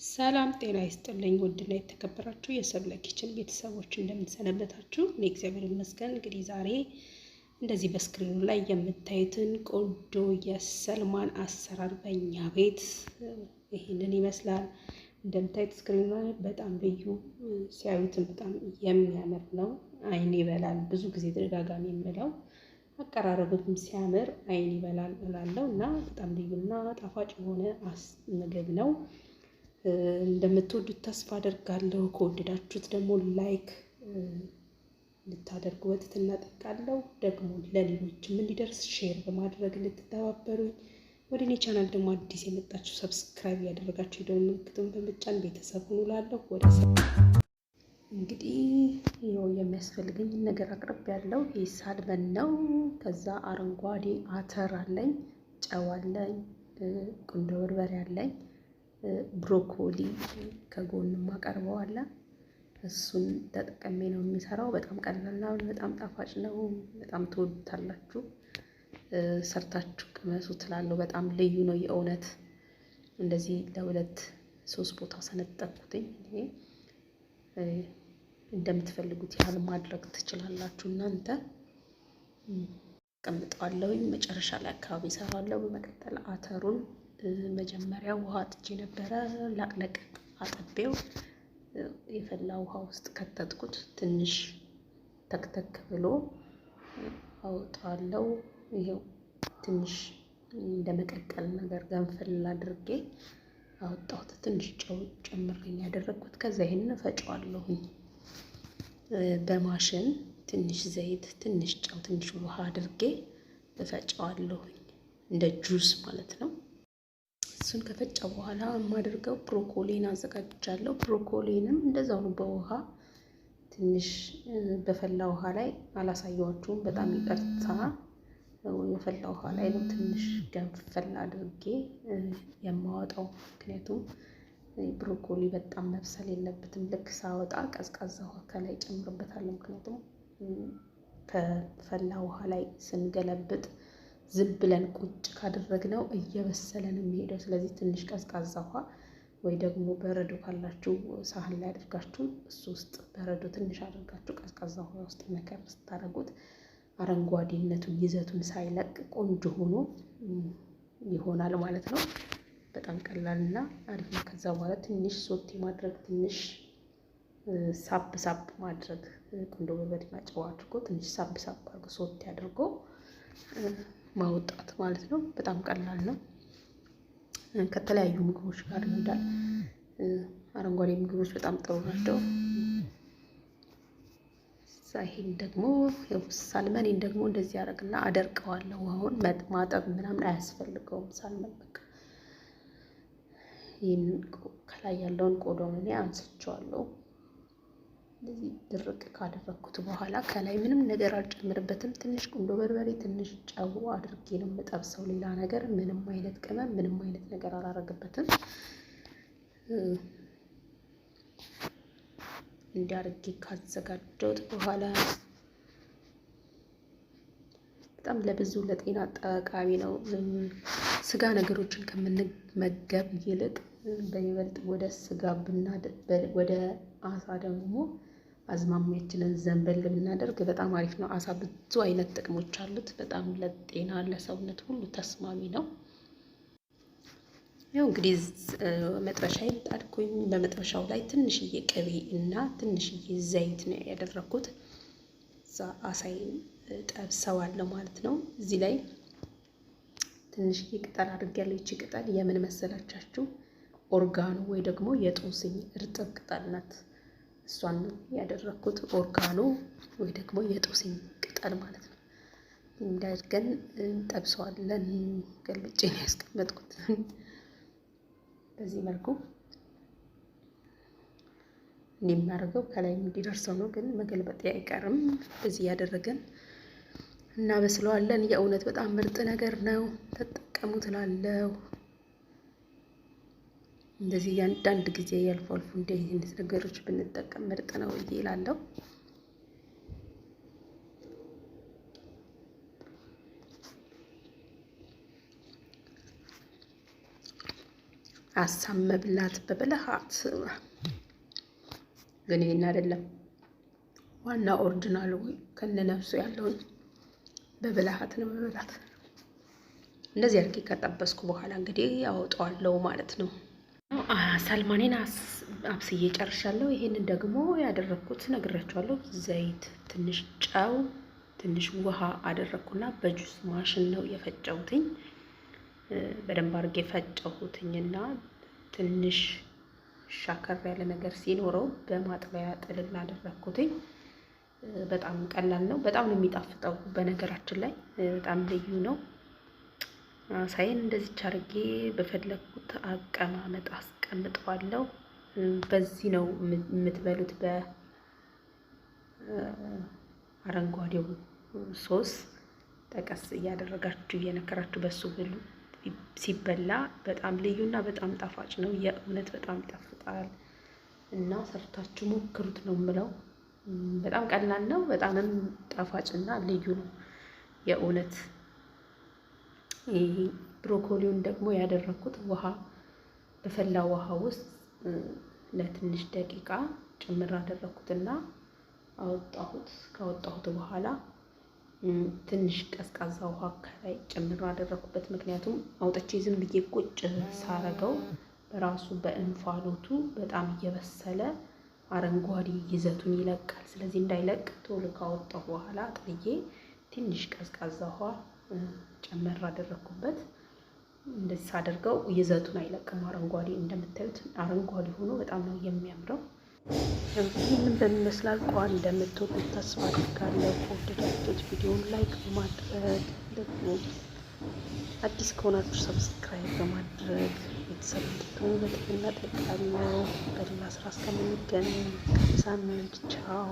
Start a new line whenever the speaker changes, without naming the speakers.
ሰላም ጤና ይስጥልኝ። ውድና የተከበራችሁ የሰብለ ኪችን ቤተሰቦች እንደምንሰነበታችሁ፣ እኔ እግዚአብሔር ይመስገን። እንግዲህ ዛሬ እንደዚህ በስክሪኑ ላይ የምታዩትን ቆንጆ የሰልማን አሰራር በእኛ ቤት ይህንን ይመስላል። እንደምታዩት ስክሪኑ ላይ በጣም ልዩ፣ ሲያዩትን በጣም የሚያምር ነው። አይን ይበላል። ብዙ ጊዜ ተደጋጋሚ የምለው አቀራረቡም ሲያምር አይን ይበላል እላለሁ እና በጣም ልዩና ጣፋጭ የሆነ ምግብ ነው። እንደምትወዱት ተስፋ አደርጋለሁ። ከወደዳችሁት ደግሞ ላይክ እንድታደርጉ በትህትና እጠይቃለሁ። ደግሞ ለሌሎችም እንዲደርስ ሼር በማድረግ እንድትተባበሩኝ፣ ወደ እኔ ቻናል ደግሞ አዲስ የመጣችሁ ሰብስክራይብ ያደረጋችሁ የደወል ምልክቱን በመጫን ቤተሰብ ሁኑ እላለሁ። ወደ እንግዲህ ይኸው የሚያስፈልገኝ ነገር አቅርብ ያለው ይህ ሳልመን ነው። ከዛ አረንጓዴ አተር አለኝ፣ ጨው አለኝ፣ ቁንዶ በርበሬ አለኝ፣ ብሮኮሊ ከጎንም አቀርበዋለ። እሱን ተጠቅሜ ነው የሚሰራው። በጣም ቀላል ነው፣ በጣም ጣፋጭ ነው። በጣም ትወዱታላችሁ። ሰርታችሁ ቅመሱ ትላለሁ። በጣም ልዩ ነው የእውነት። እንደዚህ ለሁለት ሶስት ቦታ ሰነጠቅኩትኝ። እንደምትፈልጉት ያህል ማድረግ ትችላላችሁ እናንተ። ቀምጠዋለሁኝ መጨረሻ ላይ አካባቢ እሰራለሁ። በመቀጠል አተሩን መጀመሪያ ውሃ አጥቼ ነበረ፣ ላቅለቅ አጥቤው የፈላ ውሃ ውስጥ ከተትኩት። ትንሽ ተክተክ ብሎ አወጣለሁ። ይሄው ትንሽ እንደመቀቀል ነገር ገንፈል አድርጌ አወጣሁት። ትንሽ ጨው ጨምሬኝ ያደረግኩት። ከዛ ይሄንን ፈጨዋለሁኝ በማሽን። ትንሽ ዘይት፣ ትንሽ ጨው፣ ትንሽ ውሃ አድርጌ እፈጨዋለሁኝ እንደ ጁስ ማለት ነው። እሱን ከፈጨው በኋላ የማደርገው ብሮኮሊን አዘጋጃለሁ። ብሮኮሊንም እንደዛው ነው በውሃ ትንሽ በፈላ ውሃ ላይ አላሳየዋችሁም፣ በጣም ይቅርታ። የፈላ ውሃ ላይ ነው ትንሽ ገንፈል አድርጌ የማወጣው። ምክንያቱም ብሮኮሊ በጣም መብሰል የለበትም። ልክ ሳወጣ ቀዝቃዛ ውሃ ከላይ ጨምርበታለሁ። ምክንያቱም ከፈላ ውሃ ላይ ስንገለብጥ ዝም ብለን ቁጭ ካደረግነው እየበሰለ ነው የሚሄደው። ስለዚህ ትንሽ ቀዝቃዛ ውሃ ወይ ደግሞ በረዶ ካላችሁ ሳህን ላይ አድርጋችሁ እሱ ውስጥ በረዶ ትንሽ አድርጋችሁ ቀዝቃዛ ውሃ ውስጥ መከር ስታደርጉት አረንጓዴነቱን ይዘቱን ሳይለቅ ቆንጆ ሆኖ ይሆናል ማለት ነው። በጣም ቀላልና አሪፍ ነው። ከዛ በኋላ ትንሽ ሶቴ ማድረግ፣ ትንሽ ሳብ ሳብ ማድረግ፣ ቁንዶ በርበሬና ጨው አድርጎ ትንሽ ሳብ ሳብ አድርጎ ሶቴ አድርጎ ማውጣት ማለት ነው። በጣም ቀላል ነው። ከተለያዩ ምግቦች ጋር ይሄዳል። አረንጓዴ ምግቦች በጣም ጥሩ ናቸው። ይሄን ደግሞ ሳልመኔን ደግሞ እንደዚህ ያደርግና አደርቀዋለሁ። አሁን ማጠብ ምናምን አያስፈልገውም። ሳልመን በቃ ይህን ከላይ ያለውን ቆዳውን እኔ አንስቼዋለሁ። እንደዚህ ድርቅ ካደረግኩት በኋላ ከላይ ምንም ነገር አልጨምርበትም። ትንሽ ቁንዶ በርበሬ፣ ትንሽ ጨው አድርጌ ነው የምጠብሰው። ሌላ ነገር ምንም አይነት ቅመም፣ ምንም አይነት ነገር አላረግበትም። እንዲያርጌ ካዘጋጀሁት በኋላ በጣም ለብዙ ለጤና ጠቃሚ ነው። ስጋ ነገሮችን ከምንመገብ ይልቅ በይበልጥ ወደ ስጋ ወደ አሳ ደግሞ አዝማሚያችንን ዘንበል ብናደርግ በጣም አሪፍ ነው። አሳ ብዙ አይነት ጥቅሞች አሉት። በጣም ለጤና ለሰውነት ሁሉ ተስማሚ ነው። ያው እንግዲህ መጥበሻዬን ጣድኩኝ። በመጥበሻው ላይ ትንሽዬ ቅቤ እና ትንሽዬ ዘይት ነው ያደረኩት። እዛ አሳይን ጠብሰዋለሁ ማለት ነው። እዚህ ላይ ትንሽዬ ቅጠል አድርጌያለሁ። ይቺ ቅጠል የምን መሰላቻችሁ? ኦርጋኖ ወይ ደግሞ የጦስኝ እርጥብ ቅጠል ናት። እሷን ነው ያደረኩት። ኦርጋኖ ወይ ደግሞ የጦስኝ ቅጠል ማለት ነው። እንዳድገን እንጠብሰዋለን። ገልብጬ ነው ያስቀመጥኩት። በዚህ መልኩ እንደሚያደርገው ከላይ እንዲደርሰው ነው፣ ግን መገልበጥ አይቀርም። በዚህ ያደረገን እናበስለዋለን። የእውነት በጣም ምርጥ ነገር ነው። ተጠቀሙ ትላለሁ። እንደዚህ እያንዳንድ ጊዜ ያልፎ አልፎ እንደዚህ አይነት ነገሮች ብንጠቀም ምርጥ ነው እላለሁ። ሀሳብ መብላት በብልሃት ግን ይሄን አይደለም ዋና ኦሪጂናሉ ከነነፍሱ ያለውን በብልሃት ነው መብላት። እንደዚህ አድርጌ ከጠበስኩ በኋላ እንግዲህ አወጣዋለሁ ማለት ነው። ሳልማኔን አብስዬ ጨርሻለሁ። ይሄንን ደግሞ ያደረኩት ነግራችኋለሁ። ዘይት፣ ትንሽ ጨው፣ ትንሽ ውሃ አደረኩና በጁስ ማሽን ነው የፈጨሁትኝ። በደንብ አድርጌ ፈጨሁትኝና ትንሽ ሻከር ያለ ነገር ሲኖረው በማጥለያ ጥልል አደረኩትኝ። በጣም ቀላል ነው። በጣም ነው የሚጣፍጠው። በነገራችን ላይ በጣም ልዩ ነው። ሳይን እንደዚህ አድርጌ በፈለኩት አቀማመጥ አስቀምጠዋለሁ። በዚህ ነው የምትበሉት። በአረንጓዴው ሶስ ጠቀስ እያደረጋችሁ እየነከራችሁ በሱ ብሉ። ሲበላ በጣም ልዩና በጣም ጣፋጭ ነው። የእውነት በጣም ይጣፍጣል እና ሰርታችሁ ሞክሩት ነው የምለው። በጣም ቀላል ነው። በጣምም ጣፋጭና ልዩ ነው የእውነት። ብሮኮሊውን ደግሞ ያደረኩት ውሃ በፈላ ውሃ ውስጥ ለትንሽ ደቂቃ ጭምር አደረኩትና አወጣሁት። ካወጣሁት በኋላ ትንሽ ቀዝቃዛ ውሃ ከላይ ጭምር አደረኩበት። ምክንያቱም አውጥቼ ዝም ብዬ ቁጭ ሳረገው በራሱ በእንፋሎቱ በጣም እየበሰለ አረንጓዴ ይዘቱን ይለቃል። ስለዚህ እንዳይለቅ ቶሎ ካወጣሁ በኋላ ጥልዬ ትንሽ ቀዝቃዛ ውሃ ጨመር አደረኩበት። እንደዚህ ሳደርገው ይዘቱን አይለቅም። አረንጓዴ እንደምታዩት አረንጓዴ ሆኖ በጣም ነው የሚያምረው። ይህንን በሚመስላል ቋን እንደምትወዱት ተስፋ አድርጋለሁ። ከወደዳችሁት ቪዲዮውን ላይክ በማድረግ ደግሞ አዲስ ከሆናችሁ ሰብስክራይብ በማድረግ ቤተሰብ እንድትሆኑ በትህትና እጠይቃለሁ። በሌላ ስራ እስከምንገናኝ ሳምንት ቻው።